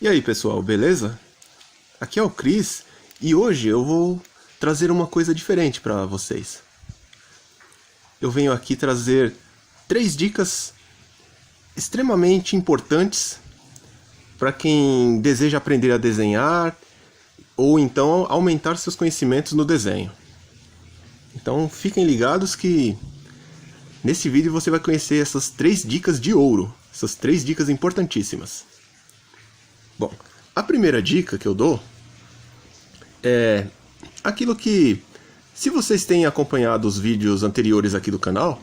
E aí pessoal, beleza? Aqui é o Chris e hoje eu vou trazer uma coisa diferente para vocês. Eu venho aqui trazer 3 dicas extremamente importantes para quem deseja aprender a desenhar ou então aumentar seus conhecimentos no desenho. Então fiquem ligados que nesse vídeo você vai conhecer essas 3 dicas de ouro, essas 3 dicas importantíssimas. Bom, a primeira dica que eu dou é aquilo que, se vocês têm acompanhado os vídeos anteriores aqui do canal,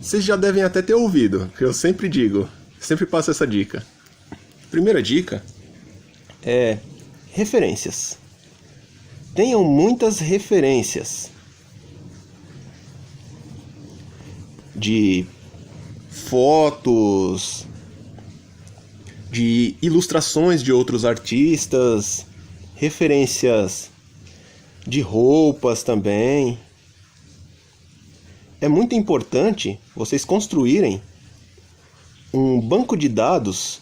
vocês já devem até ter ouvido, que eu sempre digo, sempre passo essa dica. Primeira dica é referências. Tenham muitas referências de fotos, de ilustrações de outros artistas, referências de roupas também. É muito importante vocês construírem um banco de dados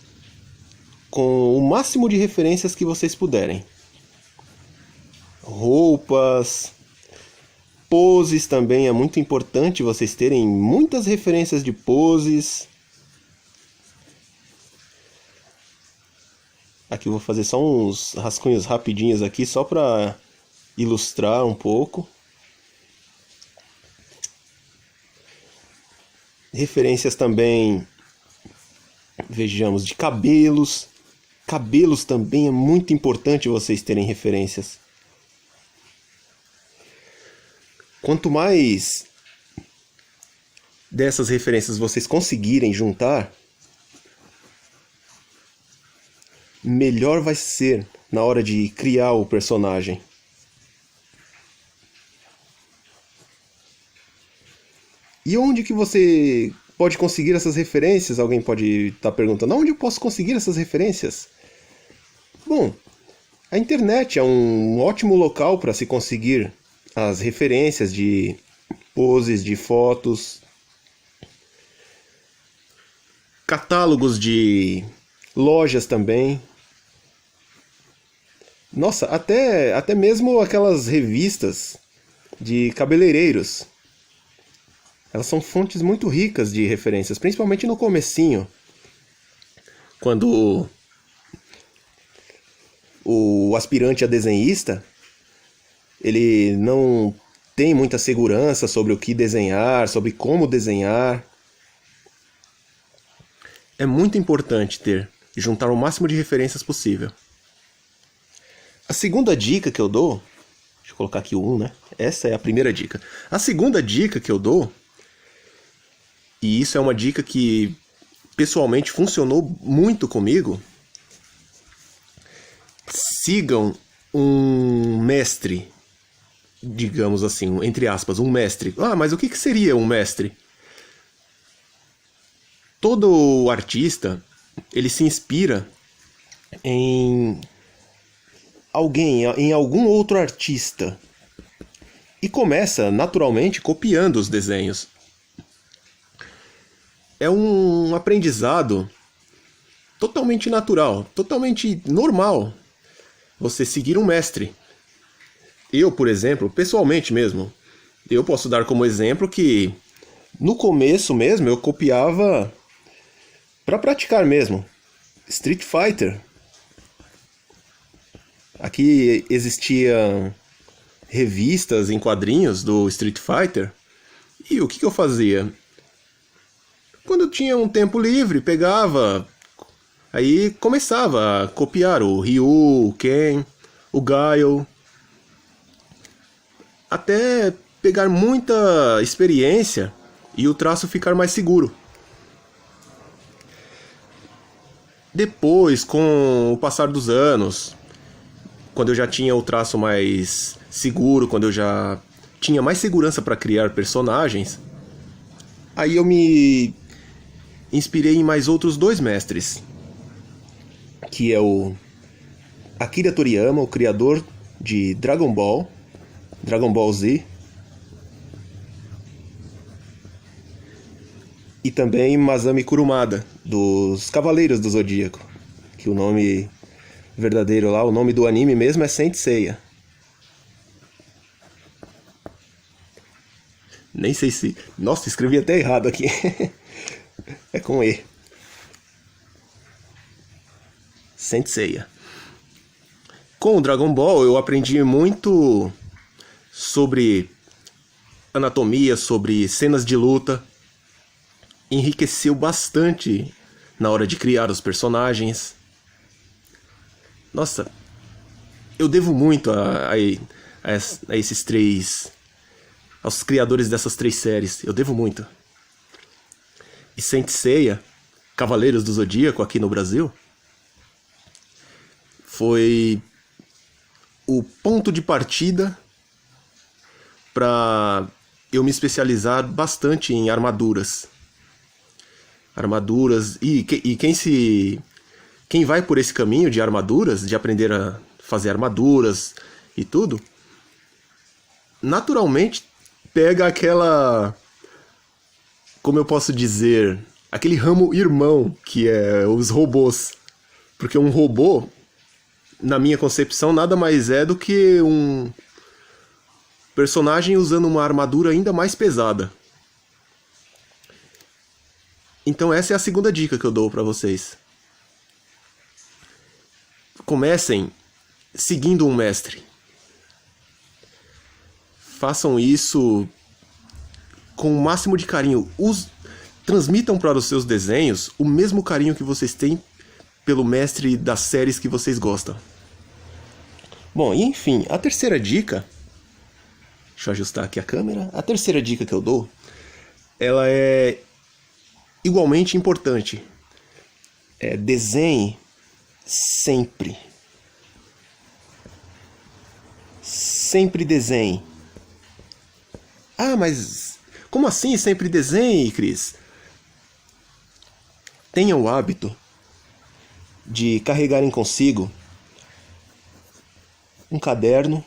com o máximo de referências que vocês puderem. Roupas, poses também é muito importante vocês terem muitas referências de poses. Aqui eu vou fazer só uns rascunhos rapidinhos aqui, só para ilustrar um pouco. Referências também, vejamos, de cabelos. Cabelos também é muito importante vocês terem referências. Quanto mais dessas referências vocês conseguirem juntar, melhor vai ser na hora de criar o personagem. E onde que você pode conseguir essas referências? Alguém pode estar perguntando, onde eu posso conseguir essas referências? Bom, a internet é um ótimo local para se conseguir as referências de poses, de fotos, catálogos de lojas também. Nossa, até mesmo aquelas revistas de cabeleireiros. Elas são fontes muito ricas de referências, principalmente no comecinho, quando o aspirante a desenhista, ele não tem muita segurança sobre o que desenhar, sobre como desenhar. É muito importante juntar o máximo de referências possível. A segunda dica que eu dou, deixa eu colocar aqui o 1, né? Essa é a primeira dica. A segunda dica que eu dou, e isso é uma dica que pessoalmente funcionou muito comigo, sigam um mestre, digamos assim, entre aspas, um mestre. Ah, mas o que seria um mestre? Todo artista, ele se inspira em alguém, em algum outro artista, e começa naturalmente copiando os desenhos. É um aprendizado totalmente natural, totalmente normal você seguir um mestre. Eu, por exemplo, pessoalmente mesmo, eu posso dar como exemplo que no começo mesmo eu copiava para praticar mesmo Street Fighter. Aqui existiam revistas em quadrinhos do Street Fighter, e o que eu fazia? Quando eu tinha um tempo livre, pegava, aí começava a copiar o Ryu, o Ken, o Guile, até pegar muita experiência e o traço ficar mais seguro. Depois, com o passar dos anos, quando eu já tinha o traço mais seguro, quando eu já tinha mais segurança para criar personagens, aí eu me inspirei em mais outros 2 mestres, que é o Akira Toriyama, o criador de Dragon Ball Z, e também Masami Kurumada, dos Cavaleiros do Zodíaco, que o nome verdadeiro lá, o nome do anime mesmo é Saint Seiya. Nem sei se... Nossa, escrevi até errado aqui. É com E. Saint Seiya. Com o Dragon Ball eu aprendi muito sobre anatomia, sobre cenas de luta. Enriqueceu bastante na hora de criar os personagens. Nossa, eu devo muito a esses três... aos criadores dessas 3 séries. Eu devo muito. E Saint Seiya, Cavaleiros do Zodíaco aqui no Brasil, foi o ponto de partida para eu me especializar bastante em armaduras. Armaduras, e quem vai por esse caminho de armaduras, de aprender a fazer armaduras e tudo, naturalmente pega aquela, como eu posso dizer, aquele ramo irmão que é os robôs. Porque um robô, na minha concepção, nada mais é do que um personagem usando uma armadura ainda mais pesada. Então essa é a segunda dica que eu dou para vocês. Comecem seguindo um mestre. Façam isso com o máximo de carinho. Transmitam para os seus desenhos o mesmo carinho que vocês têm pelo mestre das séries que vocês gostam. Bom, e enfim, a terceira dica... Deixa eu ajustar aqui a câmera. A terceira dica que eu dou, ela é igualmente importante. Desenhe sempre. Sempre desenhe. Ah, mas como assim sempre desenhe, Cris? Tenha o hábito de carregarem consigo um caderno.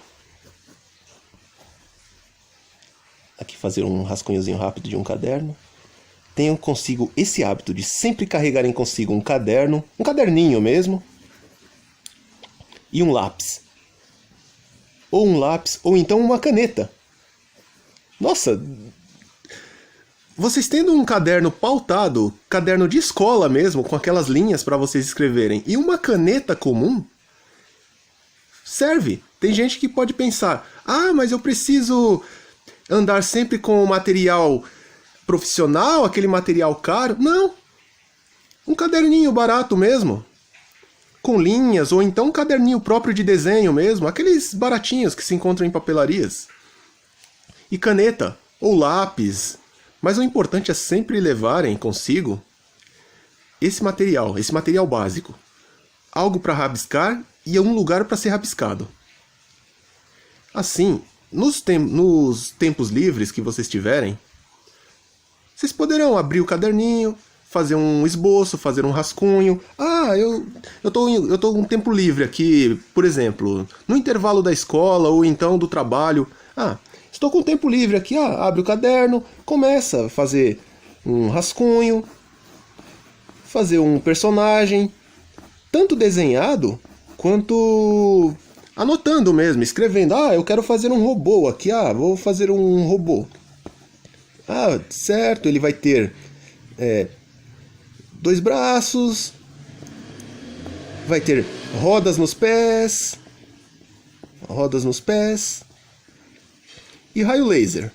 Aqui fazer um rascunhozinho rápido de um caderno. Tenham consigo esse hábito de sempre carregarem consigo um caderno, um caderninho mesmo, e um lápis. Ou um lápis, ou então uma caneta. Nossa, vocês tendo um caderno pautado, caderno de escola mesmo, com aquelas linhas para vocês escreverem, e uma caneta comum, serve. Tem gente que pode pensar, ah, mas eu preciso andar sempre com material profissional, aquele material caro. Não, um caderninho barato mesmo, com linhas, ou então um caderninho próprio de desenho mesmo, aqueles baratinhos que se encontram em papelarias. E caneta, ou lápis. Mas o importante é sempre levarem consigo esse material básico. Algo para rabiscar e um lugar para ser rabiscado. Assim, nos tempos livres que vocês tiverem, vocês poderão abrir o caderninho, fazer um esboço, fazer um rascunho. Ah, eu tô com um tempo livre aqui, por exemplo, no intervalo da escola ou então do trabalho. Ah, estou com tempo livre aqui, abre o caderno, começa a fazer um rascunho, fazer um personagem, tanto desenhado quanto anotando mesmo, escrevendo. Ah, eu quero fazer um robô aqui, vou fazer um robô. Ah, certo, ele vai ter 2 braços, vai ter rodas nos pés e raio laser.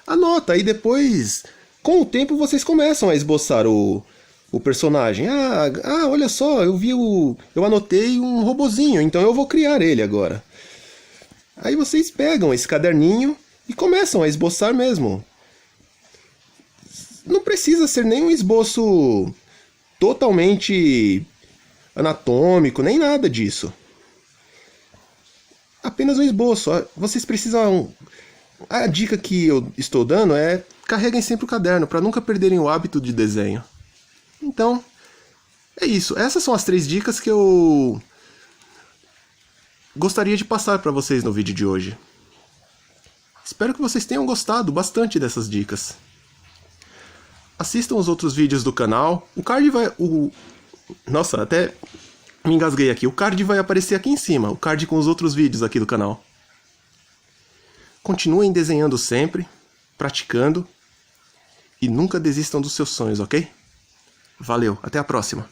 Anota, aí depois, com o tempo, vocês começam a esboçar o personagem. Olha só, eu anotei um robozinho, então eu vou criar ele agora. Aí vocês pegam esse caderninho e começam a esboçar mesmo. Não precisa ser nem um esboço totalmente anatômico, nem nada disso. Apenas um esboço. Vocês precisam... A dica que eu estou dando é: carreguem sempre o caderno, para nunca perderem o hábito de desenho. Então, é isso. Essas são as 3 dicas que eu gostaria de passar para vocês no vídeo de hoje. Espero que vocês tenham gostado bastante dessas dicas. Assistam os outros vídeos do canal. Nossa, até me engasguei aqui. O card vai aparecer aqui em cima, o card com os outros vídeos aqui do canal. Continuem desenhando sempre, praticando e nunca desistam dos seus sonhos, ok? Valeu, até a próxima!